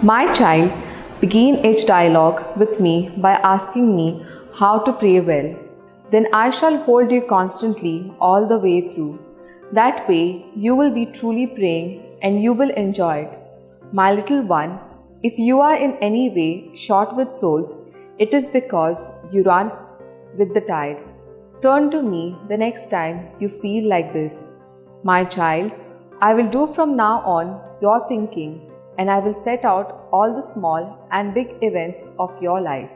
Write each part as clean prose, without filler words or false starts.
My child, begin each dialogue with me by asking me how to pray well. Then I shall hold you constantly all the way through. That way, you will be truly praying and you will enjoy it. My little one, if you are in any way short with souls, it is because you run with the tide. Turn to me the next time you feel like this. My child, I will do from now on your thinking, and I will set out all the small and big events of your life.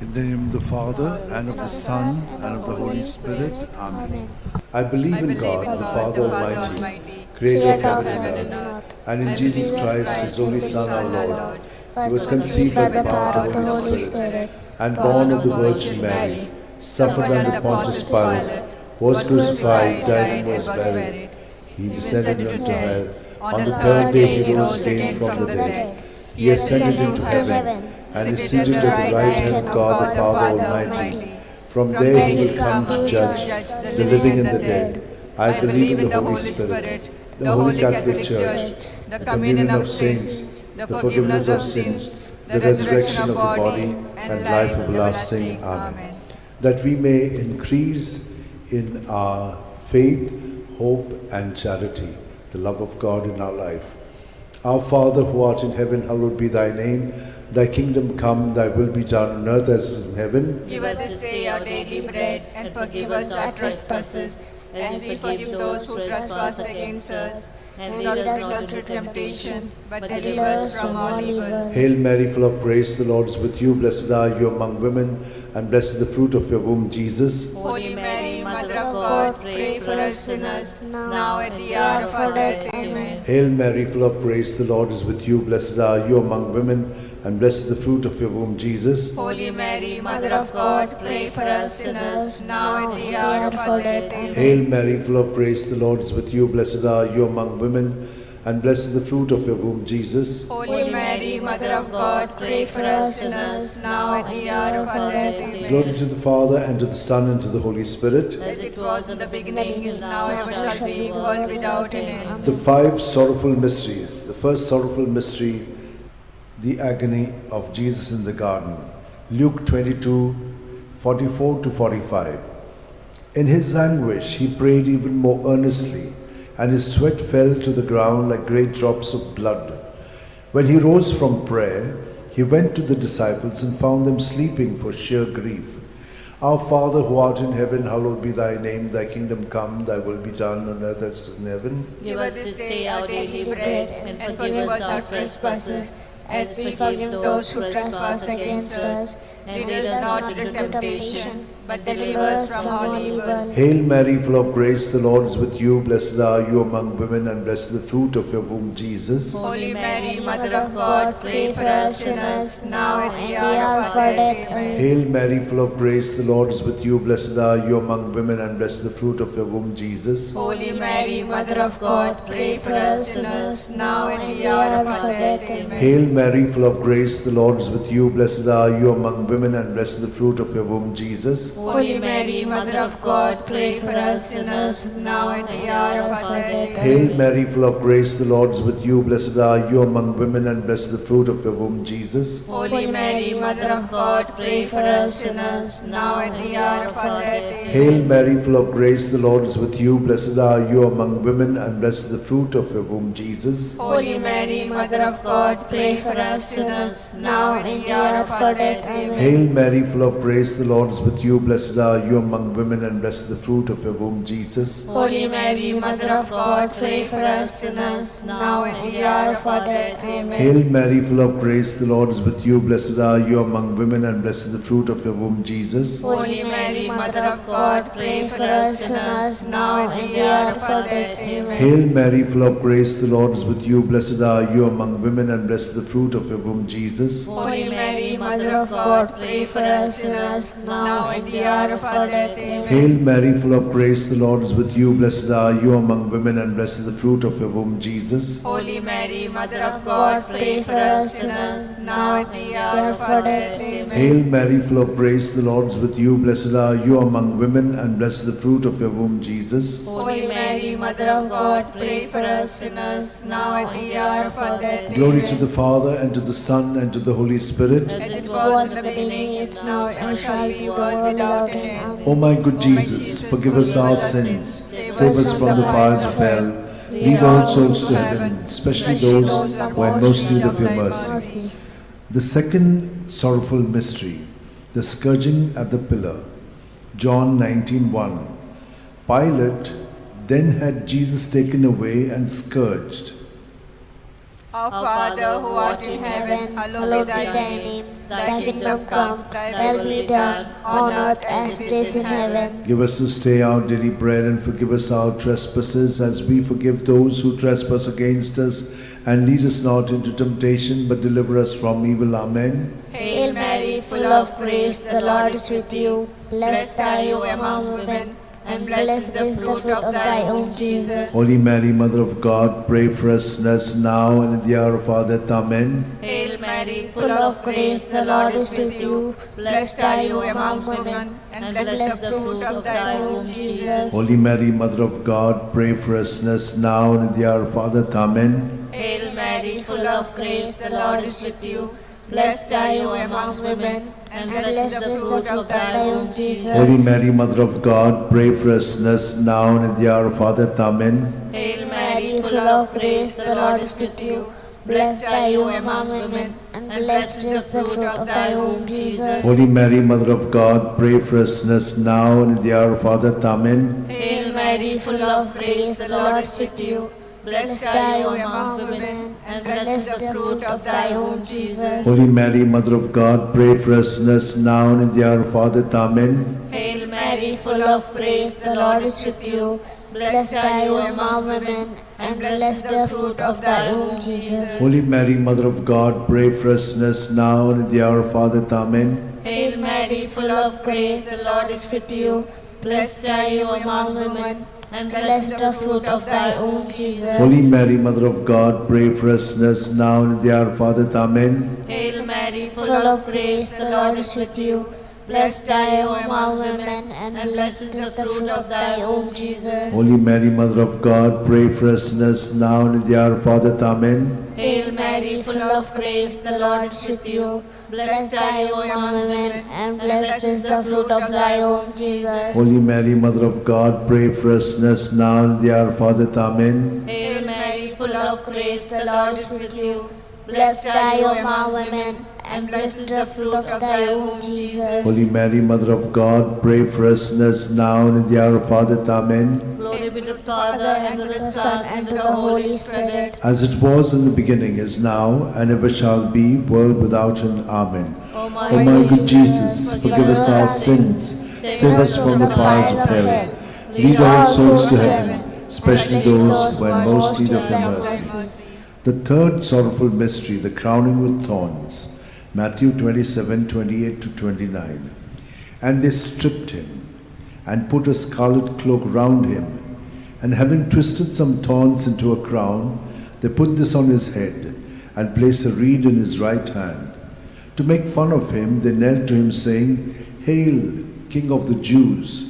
In the name of the Father, and of the Son, and of the Holy Spirit. Amen. I believe in God, the Father Almighty, creator of heaven and earth, and in Jesus Christ, his only Son, our Lord, who was conceived by the power of the Holy Spirit, and born of the Virgin Mary, suffered under Pontius Pilate, was crucified, died, and was buried. He descended into hell. On the third day he rose again from the dead. He ascended into heaven, and is seated at the right hand of God the Father Almighty. From there he will come to judge the living and the dead. I believe in the Holy Spirit, the Holy Catholic Church, the communion of saints, the forgiveness of sins, the resurrection of the body, and life everlasting. Amen. That we may increase in our faith, hope, and charity, the love of God in our life. Our Father who art in heaven, hallowed be thy name. Thy kingdom come, thy will be done on earth as it is in heaven. Give us this day our daily bread, and forgive us our trespasses, as we forgive those who trespass against us. And lead us not into temptation, but deliver us from all evil. Hail Mary, full of grace, the Lord is with you. Blessed are you among women, and blessed is the fruit of your womb, Jesus. Holy Mary, Mother of God, pray for us sinners, now at the hour of our death. Amen. Hail Mary, full of grace, the Lord is with you. Blessed are you among women, and blessed is the fruit of your womb, Jesus. Holy Mary, Mother of God, pray for us sinners, now at the hour of our death. Amen. Hail Mary, full of grace, the Lord is with you. Blessed are you among women, and blessed is the fruit of your womb, Jesus. Holy Mary, Mother of God, pray for us sinners, now at the hour of our death. Amen. Glory to the Father, and to the Son, and to the Holy Spirit. As it was in the beginning, is now, ever shall be, world without end. The five sorrowful mysteries. The first sorrowful mystery, the agony of Jesus in the garden. Luke 22, 44 to 45. In his anguish, he prayed even more earnestly, and his sweat fell to the ground like great drops of blood. When he rose from prayer, he went to the disciples and found them sleeping for sheer grief. Our Father who art in heaven, hallowed be thy name. Thy kingdom come, thy will be done on earth as it is in heaven. Give us this day our daily bread, and forgive us our trespasses, as we forgive those who trespass against us. And lead us not into temptation, but deliver us from all evil. Hail Mary, full of grace, the Lord is with you. Blessed are you among women, and blessed is the fruit of your womb, Jesus. Holy Mary, Mother of God, pray for us sinners, now at the hour of our death. Amen. Hail Mary, full of grace, the Lord is with you. Blessed are you among women, and blessed is the fruit of your womb, Jesus. Holy Mary, Mother of God, pray for us sinners, now at the hour of our death. Amen. Hail Mary, full of grace, the Lord is with you. Blessed are you among women, and blessed is the fruit of your womb, Jesus. Holy Mary, Mother of God, pray for us sinners, now at the hour of our death. Hail Mary, full of grace, the Lord is with you. Blessed are you among women, and blessed is the fruit of your womb, Jesus. Holy Mary, Mother of God, pray for us sinners, now at the hour of our death. Hail Mary, full of grace, the Lord is with you. Blessed are you among women, and blessed is the fruit of your womb, Jesus. Holy Mary, Mother of God, pray for us sinners, now at the hour of our death. Amen. Hail Mary, full of grace, the Lord is with you. Blessed are you among women, and blessed is the fruit of your womb, Jesus. Holy Mary, Mother of God, pray for us sinners, now at the hour of our death. Amen. Hail Mary, full of grace, the Lord is with you. Blessed are you among women, and blessed is the fruit of your womb, Jesus. Holy Mary, Mother of God, pray for us sinners, now at the hour of our death. Amen. Hail Mary, full of grace, the Lord is with you. Blessed are you among women, and blessed is the fruit of your womb, Jesus. Holy Mary, Mother of God, pray for us sinners, now and the hour of our death. Amen. Hail Mary, full of grace, the Lord is with you. Blessed are you among women, and blessed is the fruit of your womb, Jesus. Holy Mary, Mother of God, God, pray for us sinners, now and the hour of our death. Amen. Hail Mary, full of grace, the Lord is with you. Blessed are you among women, and blessed is the fruit of your womb, Jesus. Holy Mary, Mother of God, pray for us sinners, now and the hour of our death. Glory to the Father, and to the Son, and to the Holy Spirit. As it was in the beginning, is now, and shall be, world without end. O my good Jesus, forgive us our sins, save us from the fires of hell, lead all souls to heaven, especially those who are in most need of your mercy. The second sorrowful mystery, the scourging at the pillar. John 19:1. Pilate then had Jesus taken away and scourged. Our Father, who art in heaven, hallowed be thy name. Thy kingdom come, thy will be done, on earth as it is in heaven. Give us this day our daily bread, and forgive us our trespasses, as we forgive those who trespass against us. And lead us not into temptation, but deliver us from evil. Amen. Hail Mary, full of grace, the Lord is with you. Blessed are you among women, and blessed is the fruit of thy womb, Jesus. Holy Mary, Mother of God, pray for us sinners now and at the hour of our death. Amen. Hail Mary, Full of grace, the Lord is with you. Blessed are you among women, and blessed is the fruit of thy womb, Jesus. Holy Mary, Mother of God, pray for us sinners now and at the hour of our death. Amen. Hail Mary, Full of grace, the Lord is with you. Blessed are you among women, and blessed is the fruit of thy womb, Jesus. Holy Mary, Mother of God, pray for us sinners now and at the hour of our death. Amen. Hail Mary, full of grace, the Lord is with you. Blessed are you among women, and blessed is the fruit of thy womb, Jesus. Holy Mary, Mother of God, pray for us sinners now and at the hour of our death. Amen. Hail Mary, full of grace, the Lord is with you. Blessed are you among women, and blessed is the fruit of thy womb, Jesus. Holy Mary, Mother of God, pray for us sinners now and at the hour of our death. Amen. Hail Mary, full of grace, the Lord is with you. Blessed are you among women, and blessed is the fruit of thy womb, Jesus. Holy Mary, Mother of God, pray for us sinners now and at the hour of our death. Amen. Hail Mary, full of grace, the Lord is with you. Blessed are you among women, and blessed is the fruit of thy womb, Jesus. Holy Mary, Mother of God, pray for us sinners now and at the hour of our death. Amen. Hail Mary, Full of grace, the Lord is with you. Blessed are you among women, and blessed is the fruit of thy womb, Jesus. Holy Mary, Mother of God, pray for us sinners now and at the hour of our death. Amen. Hail Mary, full of grace, the Lord is with you. Blessed are you among women, and blessed is the fruit of thy womb, Jesus. Holy Mary, Mother of God, pray for us sinners now and at the hour of our death. Amen. Hail Mary, full of grace, the Lord is with you. Blessed are you among women, and blessed is the fruit of thy womb, Jesus. Holy Mary, Mother of God, pray for us sinners now and at the hour of our death. Amen. glory be to the Father, and to the Son, and to the Holy Spirit. As it was in the beginning, is now, and ever shall be, world without end. Amen. O my O my good Jesus, forgive us our sins, save us from the fires of hell, lead all souls to heaven, especially those who are in most need of your mercy. The third sorrowful mystery, the crowning with thorns. Matthew 27:28-29. And they stripped him, and put a scarlet cloak round him, and having twisted some thorns into a crown, they put this on his head, and placed a reed in his right hand. To make fun of him, they knelt to him, saying, Hail, King of the Jews!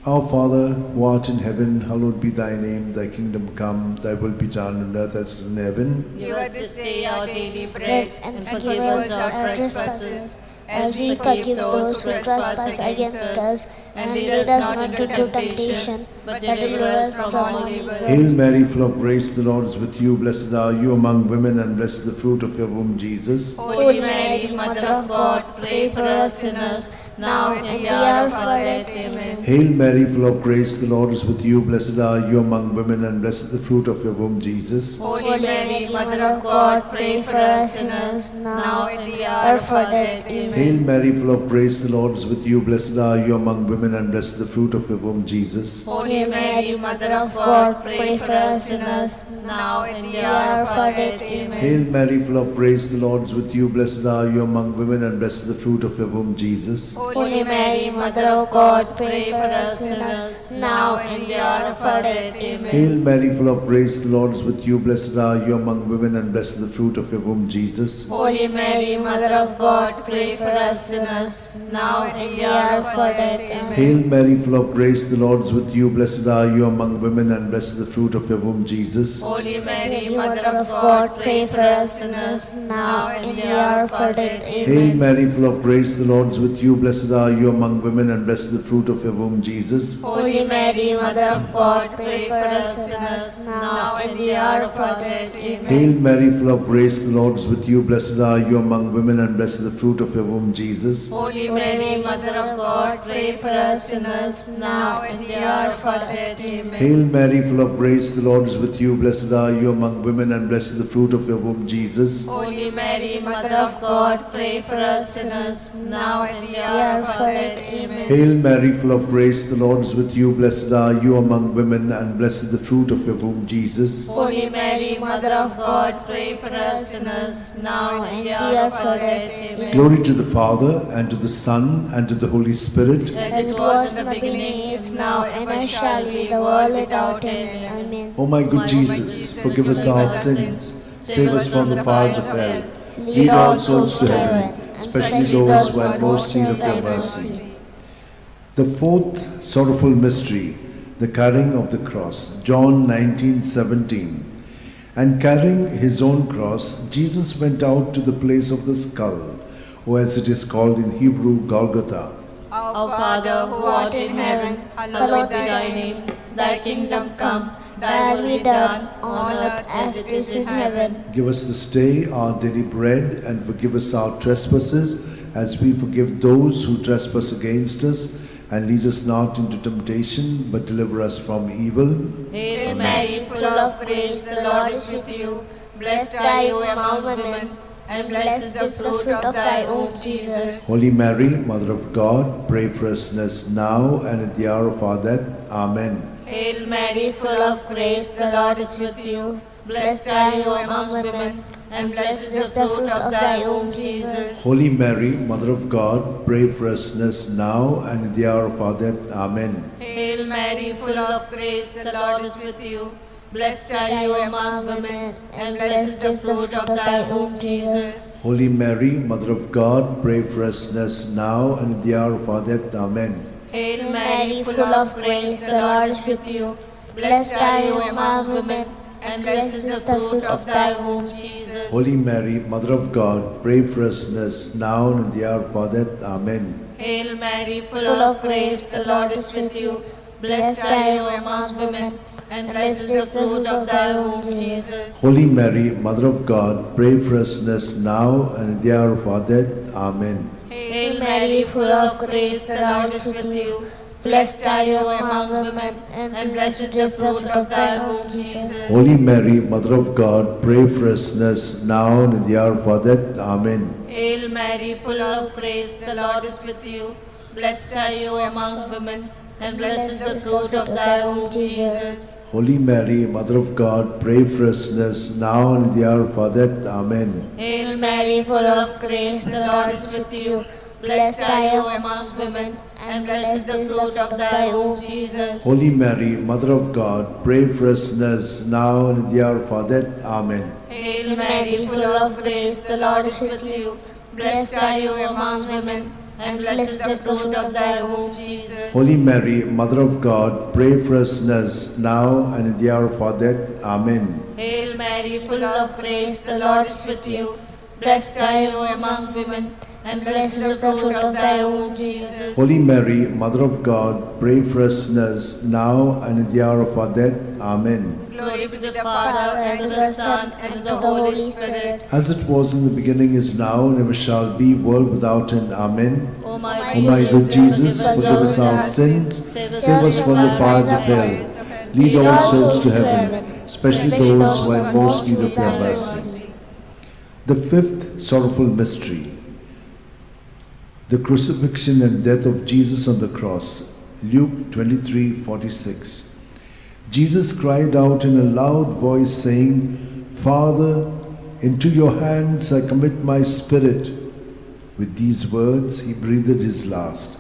Our Father, who art in heaven, hallowed be thy name. Thy kingdom come, thy will be done on earth as it is in heaven. Give us this day our daily bread, and forgive us our trespasses, as we forgive those who trespass against us, and lead us not into temptation, but deliver us from all evil. Hail Mary, full of grace, the Lord is with you. Blessed are you among women, and blessed is the fruit of your womb, Jesus. Holy Mary, Mother of God, pray for us sinners, now and at the hour of our death. Amen. Hail Mary, full of grace, the Lord is with you. Blessed are you among women, and blessed is the fruit of your womb, Jesus. Holy Mary, Mother of God, pray for us sinners, now and at the hour of our death. Amen. Hail Mary, full of grace, the Lord is with you. Blessed are you among women, and blessed is the fruit of your womb, Jesus. Holy Mary, Mother of God, pray for us sinners, now and at the hour of our death. Amen. Hail Mary, full of grace, the Lord is with you. Blessed are you among women, and blessed is the fruit of your womb, Jesus. Holy Mary, Mother of God, pray for us sinners, now and at the hour of our death. Amen. Hail Mary, full of grace, the Lord is with you. Blessed are you among women, and blessed is the fruit of your womb, Jesus. Holy Mary, Mother of God, pray for us sinners, now and at the hour of our death. Amen. Hail Mary, full of grace, the Lord is with you. Blessed are you among women, and blessed is the fruit of your womb, Jesus. Holy Mary, Mother of God, pray for us sinners, now and at the hour of our death. Hail Amen. Mary, full of grace, the Lord is with you. Blessed are you among women, and blessed is the fruit of your womb, Jesus. Holy Mary, Mother of God, pray for us sinners, now and at the hour of our death. Amen. Hail Mary, full of grace, the Lord is with you. Blessed are you among women, and blessed is the fruit of your womb, Jesus. Holy Mary, Mother of God, pray for us sinners, now and at the hour of our death. Amen. Hail Mary, full of grace, the Lord is with you. Blessed are you among women, and blessed is the fruit of your womb, Jesus. Holy Mary, Mother of God, pray for us sinners, now and at the hour of our death. Amen. Hail Mary, full of grace, the Lord is with you. Blessed are you among women, and blessed is the fruit of your womb, Jesus. Holy Mary, Mother of God, pray for us sinners, now and at the hour of our death. Amen. Glory to the Father, and to the Son, and to the Holy Spirit. As it was in the beginning, is now, and ever shall be, the world without end. Amen. O my good Jesus, forgive us our sins, save us from the fires of hell, lead all souls to heaven, especially those who are most in need of your mercy. The fourth sorrowful mystery, the carrying of the cross. John 19:17. And carrying his own cross, Jesus went out to the place of the skull, or as it is called in Hebrew, Golgotha. Our Father, who art in heaven, hallowed be thy name. Thy kingdom come, thy will be done, on earth as it is in heaven. Give us this day our daily bread, and forgive us our trespasses, as we forgive those who trespass against us. And lead us not into temptation, but deliver us from evil. Hail Mary, full of grace, the Lord is with you. Blessed are you among women, and blessed is the fruit of thy womb, Jesus. Holy Mary, Mother of God, pray for us sinners now and at the hour of our death. Amen. Hail Mary, full of grace, the Lord is with you. Blessed are you among women, and blessed is the fruit of thy womb, Jesus. Holy Mary, Mother of God, pray for us sinners now and at the hour of our death. Amen. Hail Mary, full of grace, the Lord is with you. Blessed are you among women, and blessed is the fruit of thy womb, Jesus. Holy Mary, Mother of God, pray for us sinners now and at the hour of our death. Amen. Hail Mary, full of grace, the Lord is with you. Blessed are you among women, and blessed is the fruit of thy womb, Jesus. Holy Mary, Mother of God, pray for us sinners now and at the hour of our death. Amen. Hail Mary, full of grace, the Lord is with you. Blessed are you among women, and blessed is the fruit of thy womb, Jesus. Holy Mary, Mother of God, pray for us sinners now and at the hour of our death. Amen. Hail Mary, full of grace, the Lord is with you. Blessed are you among women, and blessed is the fruit of thy womb, Jesus. Holy Mary, Mother of God, pray for us sinners now and at the hour of our death. Amen. Hail Mary, full of grace, the Lord is with you. Blessed are you amongst women, and blessed is the fruit of thy womb, Jesus. Holy Mary, Mother of God, pray for us sinners now and at the hour of our death. Amen. Hail Mary, full of grace, the Lord is with you. Blessed are you amongst women, and blessed is the fruit of thy womb, Jesus. Holy Mary, Mother of God, pray for us sinners now and at the hour of our death. Amen. Hail Mary, full of grace, the Lord is with you. Blessed are you amongst women, and blessed is the fruit of thy womb, Jesus. Holy Mary, Mother of God, pray for us sinners now and at the hour of our death. Amen. Hail Mary, full of grace, the Lord is with you. Blessed are you amongst women, and blessed is the fruit of thy womb, Jesus. Holy Mary, Mother of God, pray for us sinners, now and in the hour of our death. Amen. Glory be to the Father, and to the Son, and to the Holy Spirit. As it was in the beginning, is now, and ever shall be, world without end. Amen. O my O my good Jesus, forgive us our sins, save us from the fires of hell, lead all souls to heaven, especially those who are in most need of your mercy. The fifth sorrowful mystery, the crucifixion and death of Jesus on the cross. Luke 23:46. Jesus cried out in a loud voice, saying, Father, into your hands I commit my spirit. With these words he breathed his last.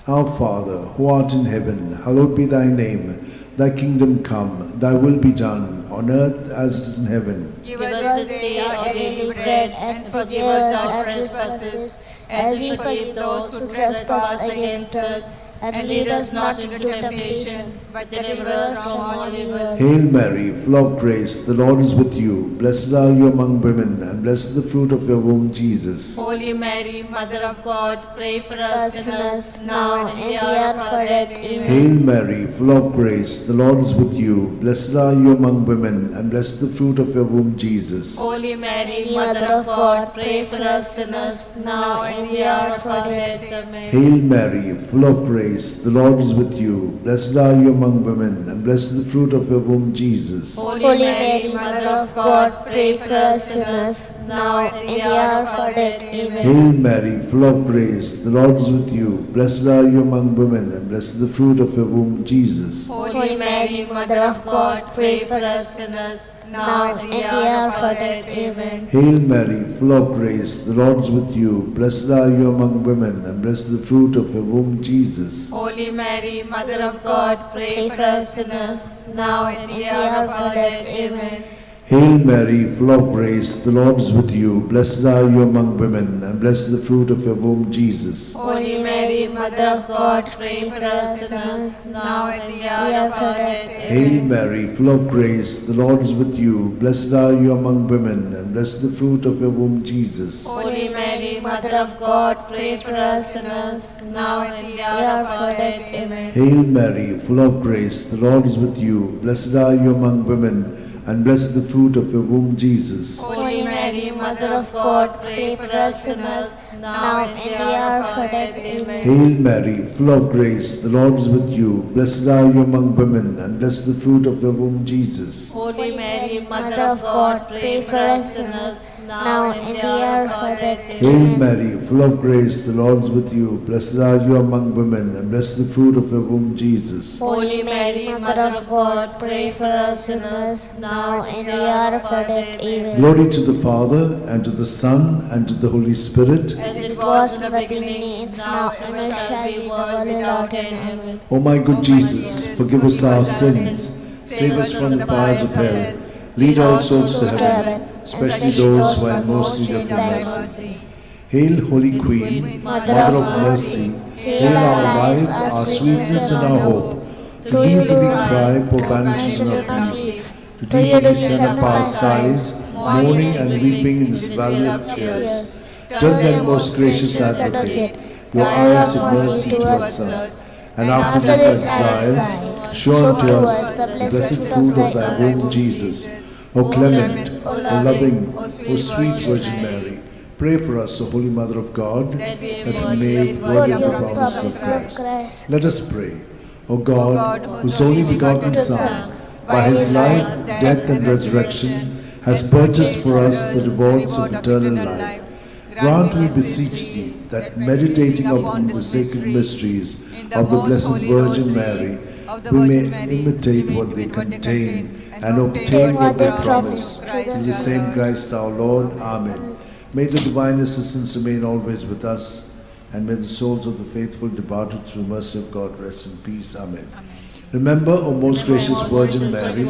Our Father, who art in heaven, hallowed be thy name. Thy kingdom come, thy will be done, on earth as it is in heaven. Give us this day our daily bread, and forgive us our trespasses, as we forgive those who trespass against us. And lead us not into temptation, but deliver us from all evil. Hail Mary, full of grace, the Lord is with you. Blessed are you among women, and blessed is the fruit of your womb, Jesus. Holy Mary, Mother of God, pray for us sinners, now and in the hour of our death. Amen. Hail Mary, full of grace, the Lord is with you. Blessed are you among women, and blessed is the fruit of your womb, Jesus. Holy Mary, Mother of God, pray for us sinners, now and in the hour of our death. Amen. Hail Mary, full of grace, the Lord is with you. Blessed are you among women, and blessed is the fruit of your womb, Jesus. Holy Mary, Mother of God, pray for us sinners, now and in the hour of our death. Amen. Hail Mary, full of grace, the Lord is with you. Blessed are you among women, and blessed is the fruit of your womb, Jesus. Holy Mary, Mother of God, pray for us sinners, now and in the hour of our death. Amen. Hail Mary, full of grace, the Lord is with you. Blessed are you among women, and blessed is the fruit of your womb, Jesus. Holy Mary, Mother of God, pray for us sinners, now and in the hour of our death. Amen. Hail Mary, full of grace, the Lord is with you. Blessed are you among women, and blessed is the fruit of your womb, Jesus. Holy Mary, Mother of God, pray for us sinners, now and in the hour of our death. Hail Amen. Mary, full of grace, the Lord is with you. Blessed are you among women, and blessed is the fruit of your womb, Jesus. Holy Mary, Mother of God, pray for us sinners, now and in the hour of our death. Amen. Hail Mary, full of grace, the Lord is with you. Blessed are you among women, and blessed is the fruit of your womb, Jesus. Holy Mary, Mother of God, pray for us sinners, now and in the hour of our death. Amen. Hail Mary, full of grace, the Lord is with you. Blessed are you among women, and blessed is the fruit of your womb, Jesus. Holy Mary, Mother of God, pray for us sinners, now and in the hour of our death. Hail Amen. Mary, full of grace, the Lord is with you. Blessed are you among women, and blessed is the fruit of your womb, Jesus. Holy Mary, Mother of God, pray for us sinners, now and in the hour of our death. Amen. Glory to the Father, and to the Son, and to the Holy Spirit. As it was in the beginning, is now, and ever shall be, world without end. Amen. O my good Jesus, forgive us our sins, save us from the fires of hell, lead all souls to heaven, especially those who are in most need of your mercy. Hail, Holy Queen, Mother of mercy, hail our life, our sweetness, and our hope. To thee do we cry, poor banishes of grief. To thee do we send up our sighs, mourning and weeping in this valley of tears. Turn then, most gracious Advocate, your eyes of mercy towards us, and after this exile, show unto us the blessed fruit of thy womb, Jesus. O clement, O loving, O sweet Virgin Mary, pray for us, O Holy Mother of God, that we may be made worthy of the promise of Christ. Let us pray. O God, whose only begotten Son, by his life, death, and resurrection, has purchased for us the rewards of eternal life, grant, we beseech thee, that meditating upon the sacred mysteries of the Blessed Virgin Mary, we may imitate what they contain and obtain what they promise. Through the same Christ our Lord. Amen. May the divine assistance remain always with us, and may the souls of the faithful departed through mercy of God rest in peace. Amen. Remember, O most gracious Virgin Mary,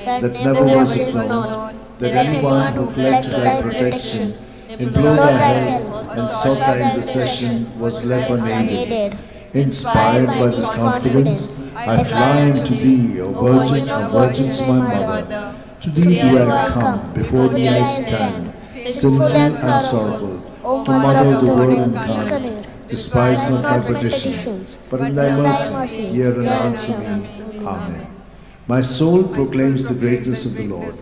that never was it known that anyone who fled to thy protection, implored thy help, and sought thy intercession was left unaided. Inspired by this confidence, I fly unto thee, O Virgin of Virgins, my Mother. To thee do I come, before thee I stand, sinful and sorrowful. O Mother of the Word incarnate, incarnate, despise not my petitions, but in thy mercy hear and answer me. Amen. My soul proclaims the greatness of the Lord.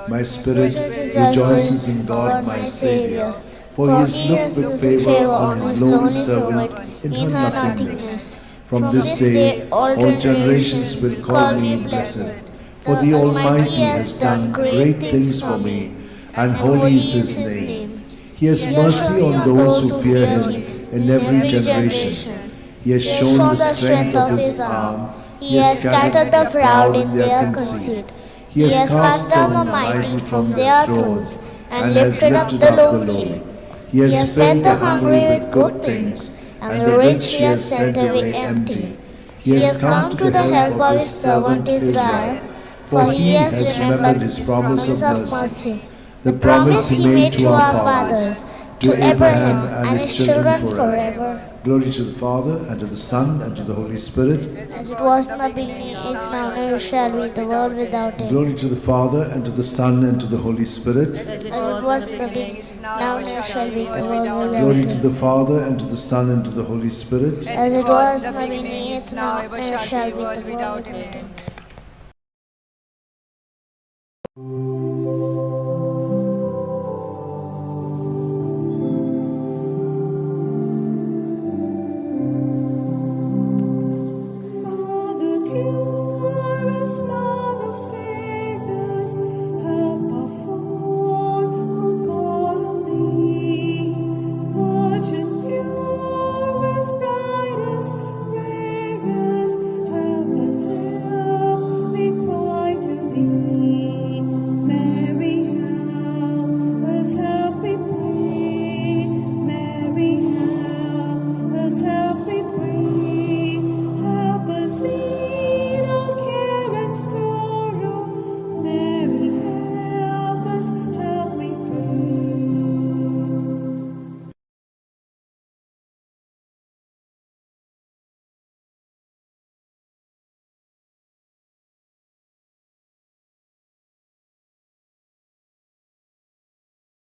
My spirit rejoices in God my Saviour, for he has looked with favour on his lowly servant in her nothingness. From this day all generations will call me blessed, for the Almighty has done great things for me, and holy is his name. He has mercy on those who fear him in every generation. He has shown the strength of his arm. He has scattered the proud in their conceit. He has cast down the mighty from their thrones and lifted up the lowly. He has fed the hungry with good things, and the rich he has sent away empty. He has come to the help of his servant Israel, for he has remembered his promise of mercy, the promise he made to our fathers, to Abraham and his children forever. Glory to the Father, and to the Son, and to the Holy Spirit. As it was in the beginning, is now, and ever shall be, the world without end. Glory to the Father, and to the Son, and to the Holy Spirit. As it was in the beginning, now, and ever shall be, the world without Glory to end. the Father, and to the Son, and to the Holy Spirit. As it was in the beginning, is now, and ever shall be, the world without end.